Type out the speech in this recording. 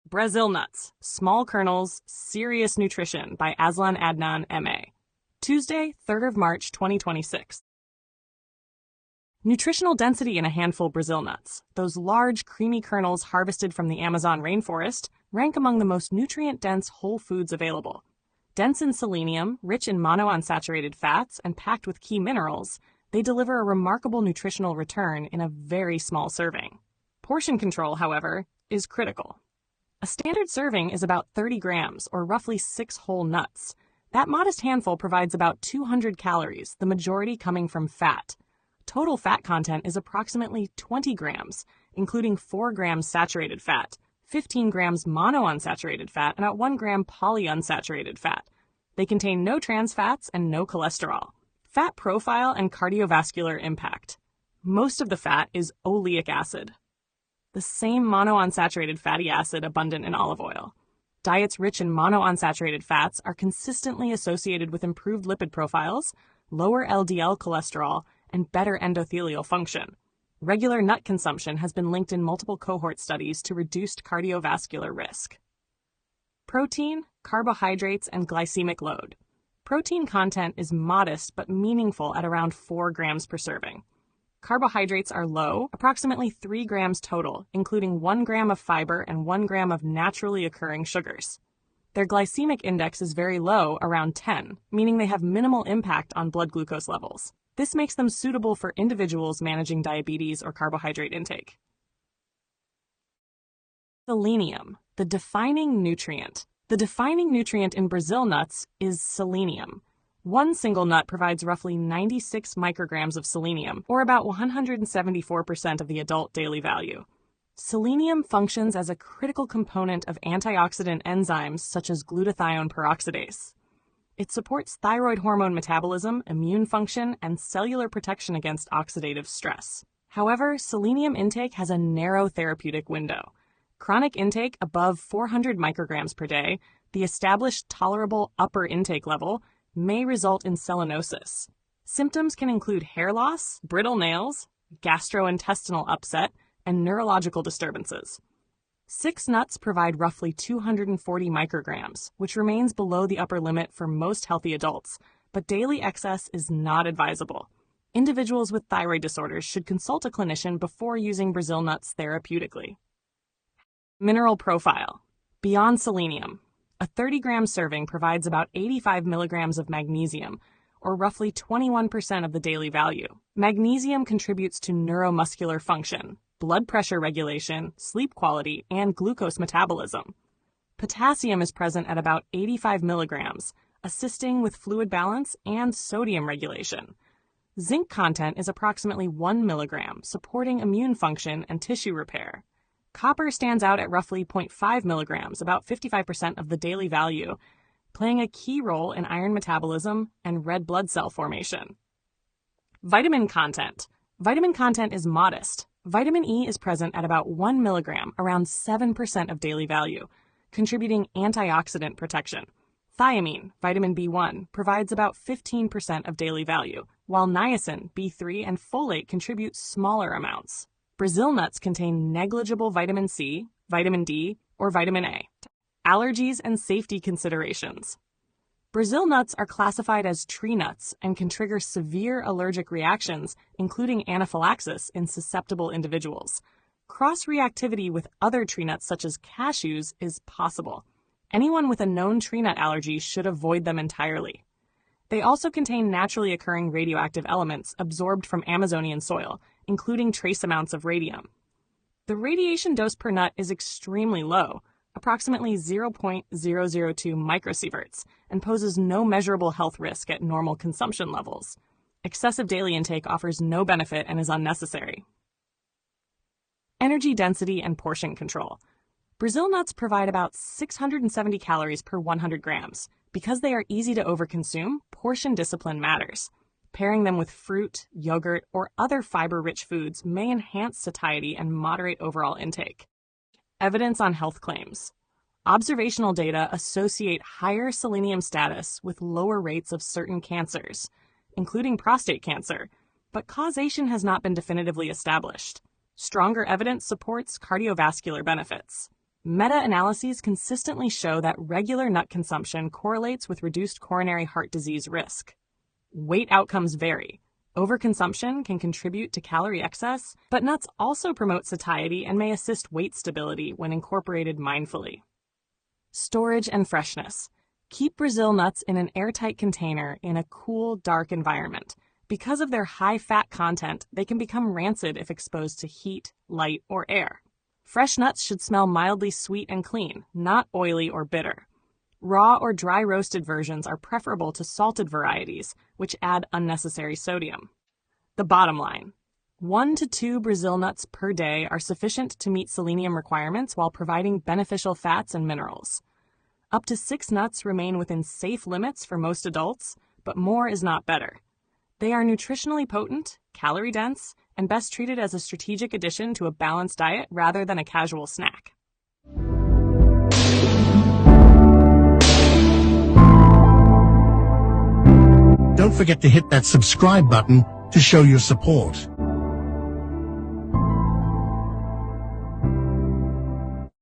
Brazil Nuts, Small Kernels, Serious Nutrition by AZLAN ADNAN, M.A. Tuesday, 3rd of March, 2026. Nutritional density in a handful Brazil nuts, those large, creamy kernels harvested from the Amazon rainforest, rank among the most nutrient-dense whole foods available. Dense in selenium, rich in monounsaturated fats, and packed with key minerals, they deliver a remarkable nutritional return in a very small serving. Portion control, however, is critical. A standard serving is about 30 grams, or roughly 6 whole nuts. That modest handful provides about 200 calories, the majority coming from fat. Total fat content is approximately 20 grams, including 4 grams saturated fat, 15 grams monounsaturated fat, and about 1 gram polyunsaturated fat. They contain no trans fats and no cholesterol. Fat profile and cardiovascular impact. Most of the fat is oleic acid, the same monounsaturated fatty acid abundant in olive oil. Diets rich in monounsaturated fats are consistently associated with improved lipid profiles, lower LDL cholesterol, and better endothelial function. Regular nut consumption has been linked in multiple cohort studies to reduced cardiovascular risk. Protein, carbohydrates, and glycemic load. Protein content is modest but meaningful at around 4 grams per serving. Carbohydrates are low, approximately 3 grams total, including 1 gram of fiber and 1 gram of naturally occurring sugars. Their glycemic index is very low, around 10, meaning they have minimal impact on blood glucose levels. This makes them suitable for individuals managing diabetes or carbohydrate intake. Selenium, the defining nutrient. The defining nutrient in Brazil nuts is selenium. One single nut provides roughly 96 micrograms of selenium, or about 174% of the adult daily value. Selenium functions as a critical component of antioxidant enzymes such as glutathione peroxidase. It supports thyroid hormone metabolism, immune function, and cellular protection against oxidative stress. However, selenium intake has a narrow therapeutic window. Chronic intake above 400 micrograms per day, the established tolerable upper intake level, may result in selenosis. Symptoms can include hair loss, brittle nails, gastrointestinal upset, and neurological disturbances. 6 nuts provide roughly 240 micrograms, which remains below the upper limit for most healthy adults, but daily excess is not advisable. Individuals with thyroid disorders should consult a clinician before using Brazil nuts therapeutically. Mineral profile. Beyond selenium, a 30-gram serving provides about 85 milligrams of magnesium, or roughly 21% of the daily value. Magnesium contributes to neuromuscular function, blood pressure regulation, sleep quality, and glucose metabolism. Potassium is present at about 85 milligrams, assisting with fluid balance and sodium regulation. Zinc content is approximately 1 milligram, supporting immune function and tissue repair. Copper stands out at roughly 0.5 milligrams, about 55% of the daily value, playing a key role in iron metabolism and red blood cell formation. Vitamin content. Vitamin content is modest. Vitamin E is present at about 1 milligram, around 7% of daily value, contributing antioxidant protection. Thiamine, vitamin B1, provides about 15% of daily value, while niacin, B3, and folate contribute smaller amounts. Brazil nuts contain negligible vitamin C, vitamin D, or vitamin A. Allergies and safety considerations. Brazil nuts are classified as tree nuts and can trigger severe allergic reactions, including anaphylaxis in susceptible individuals. Cross-reactivity with other tree nuts such as cashews is possible. Anyone with a known tree nut allergy should avoid them entirely. They also contain naturally occurring radioactive elements absorbed from Amazonian soil, including trace amounts of radium. The radiation dose per nut is extremely low, approximately 0.002 microsieverts, and poses no measurable health risk at normal consumption levels. Excessive daily intake offers no benefit and is unnecessary. Energy density and portion control. Brazil nuts provide about 670 calories per 100 grams. Because they are easy to overconsume, portion discipline matters. Pairing them with fruit, yogurt, or other fiber-rich foods may enhance satiety and moderate overall intake. Evidence on health claims. Observational data associate higher selenium status with lower rates of certain cancers, including prostate cancer, but causation has not been definitively established. Stronger evidence supports cardiovascular benefits. Meta-analyses consistently show that regular nut consumption correlates with reduced coronary heart disease risk. Weight outcomes vary. Overconsumption can contribute to calorie excess, but nuts also promote satiety and may assist weight stability when incorporated mindfully. Storage and freshness. Keep Brazil nuts in an airtight container in a cool, dark environment. Because of their high fat content, they can become rancid if exposed to heat, light, or air. Fresh nuts should smell mildly sweet and clean, not oily or bitter. Raw or dry roasted versions are preferable to salted varieties, which add unnecessary sodium. The bottom line: 1 to 2 Brazil nuts per day are sufficient to meet selenium requirements while providing beneficial fats and minerals. Up to 6 nuts remain within safe limits for most adults, but more is not better. They are nutritionally potent, calorie-dense, and best treated as a strategic addition to a balanced diet rather than a casual snack. Don't forget to hit that subscribe button to show your support.